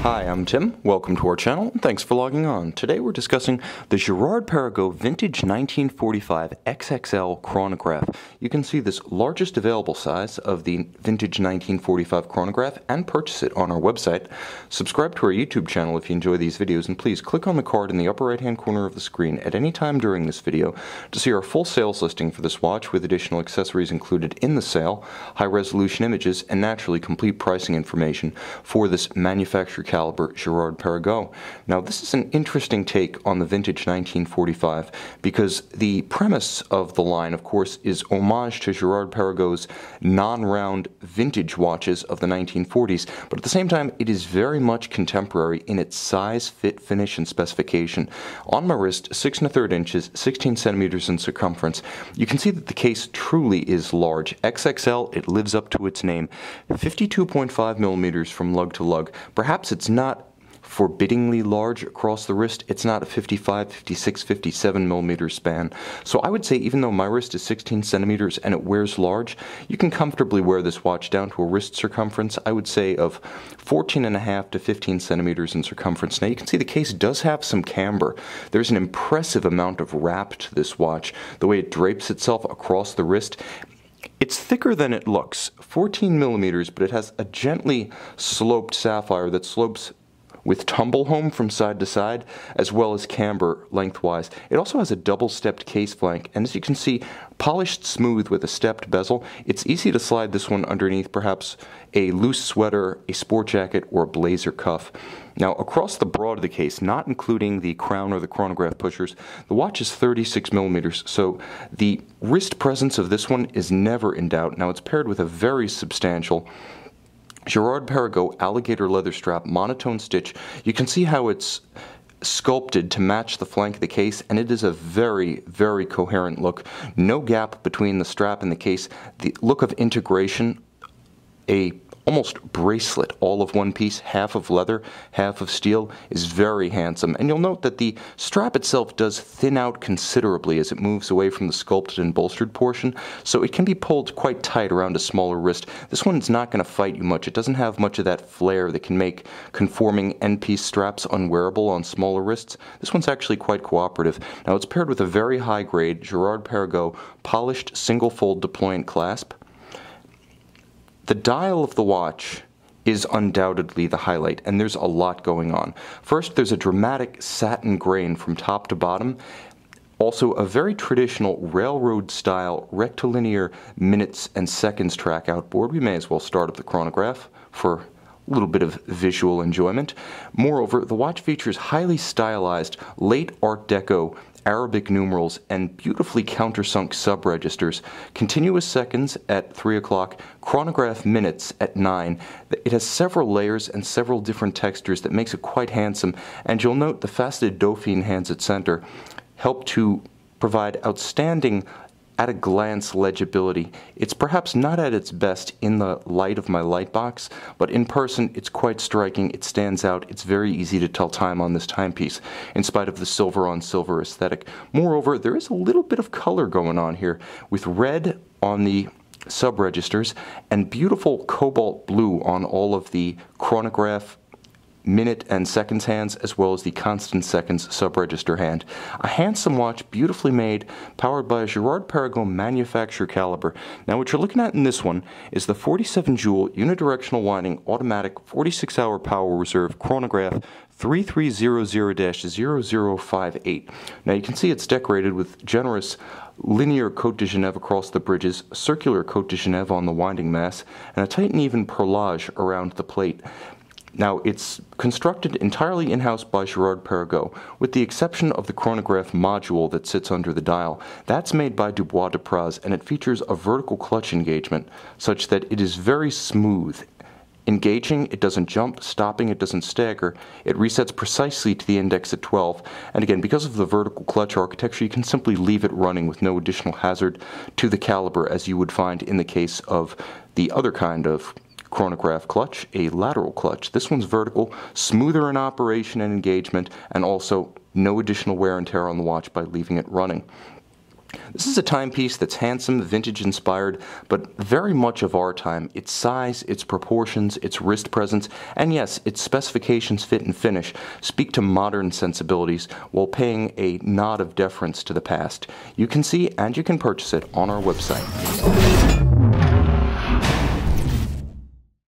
Hi, I'm Tim. Welcome to our channel, and thanks for logging on. Today we're discussing the Girard-Perregaux Vintage 1945 XXL chronograph. You can see this largest available size of the Vintage 1945 chronograph and purchase it on our website. Subscribe to our YouTube channel if you enjoy these videos, and please click on the card in the upper right-hand corner of the screen at any time during this video to see our full sales listing for this watch with additional accessories included in the sale, high-resolution images, and naturally complete pricing information for this manufacturer caliber Girard-Perregaux. Now, this is an interesting take on the vintage 1945 because the premise of the line, of course, is homage to Girard-Perregaux's non-round vintage watches of the 1940s, but at the same time, it is very much contemporary in its size, fit, finish, and specification. On my wrist, 6 1/3 inches, 16 centimeters in circumference, you can see that the case truly is large. XXL, it lives up to its name. 52.5 millimeters from lug to lug. Perhaps it's not forbiddingly large across the wrist. It's not a 55, 56, 57 millimeter span. So I would say even though my wrist is 16 centimeters and it wears large, you can comfortably wear this watch down to a wrist circumference, I would say, of 14.5 to 15 centimeters in circumference. Now you can see the case does have some camber. There's an impressive amount of wrap to this watch. The way it drapes itself across the wrist, it's thicker than it looks, 14 millimeters, but it has a gently sloped sapphire that slopes with tumble home from side to side, as well as camber lengthwise. It also has a double-stepped case flank, and as you can see, polished smooth with a stepped bezel. It's easy to slide this one underneath perhaps a loose sweater, a sport jacket, or a blazer cuff. Now, across the broad of the case, not including the crown or the chronograph pushers, the watch is 36 millimeters, so the wrist presence of this one is never in doubt. Now, it's paired with a very substantial Girard-Perregaux alligator leather strap monotone stitch. You can see how it's sculpted to match the flank of the case, and it is a very, very coherent look. No gap between the strap and the case. The look of integration, a almost bracelet, all of one piece, half of leather, half of steel, is very handsome. And you'll note that the strap itself does thin out considerably as it moves away from the sculpted and bolstered portion, so it can be pulled quite tight around a smaller wrist. This one's not going to fight you much. It doesn't have much of that flair that can make conforming end-piece straps unwearable on smaller wrists. This one's actually quite cooperative. Now, it's paired with a very high-grade Girard-Perregaux polished single-fold deployant clasp. The dial of the watch is undoubtedly the highlight, and there's a lot going on. First, there's a dramatic satin grain from top to bottom. Also, a very traditional railroad-style rectilinear minutes and seconds track outboard. We may as well start up the chronograph for a little bit of visual enjoyment. Moreover, the watch features highly stylized late Art Deco Arabic numerals and beautifully countersunk sub-registers, continuous seconds at 3 o'clock, chronograph minutes at 9. It has several layers and several different textures that makes it quite handsome, and you'll note the faceted Dauphine hands at center help to provide outstanding at-a-glance legibility. It's perhaps not at its best in the light of my light box, but in person it's quite striking. It stands out. It's very easy to tell time on this timepiece, in spite of the silver-on-silver aesthetic. Moreover, there is a little bit of color going on here, with red on the sub-registers and beautiful cobalt blue on all of the chronograph minute and seconds hands, as well as the constant seconds sub-register hand. A handsome watch, beautifully made, powered by a Girard-Perregaux manufacturer caliber. Now, what you're looking at in this one is the 47-jewel unidirectional winding automatic 46-hour power reserve chronograph 3300-0058. Now, you can see it's decorated with generous linear Côte de Genève across the bridges, circular Côte de Genève on the winding mass, and a tight and even perlage around the plate. Now, it's constructed entirely in-house by Girard-Perregaux, with the exception of the chronograph module that sits under the dial. That's made by ww.tc, and it features a vertical clutch engagement, such that it is very smooth. Engaging, it doesn't jump. Stopping, it doesn't stagger. It resets precisely to the index at 12. And again, because of the vertical clutch architecture, you can simply leave it running with no additional hazard to the caliber, as you would find in the case of the other kind of chronograph clutch, a lateral clutch. This one's vertical, smoother in operation and engagement, and also no additional wear and tear on the watch by leaving it running. This is a timepiece that's handsome, vintage inspired, but very much of our time. Its size, its proportions, its wrist presence, and yes, its specifications, fit, and finish speak to modern sensibilities while paying a nod of deference to the past. You can see and you can purchase it on our website.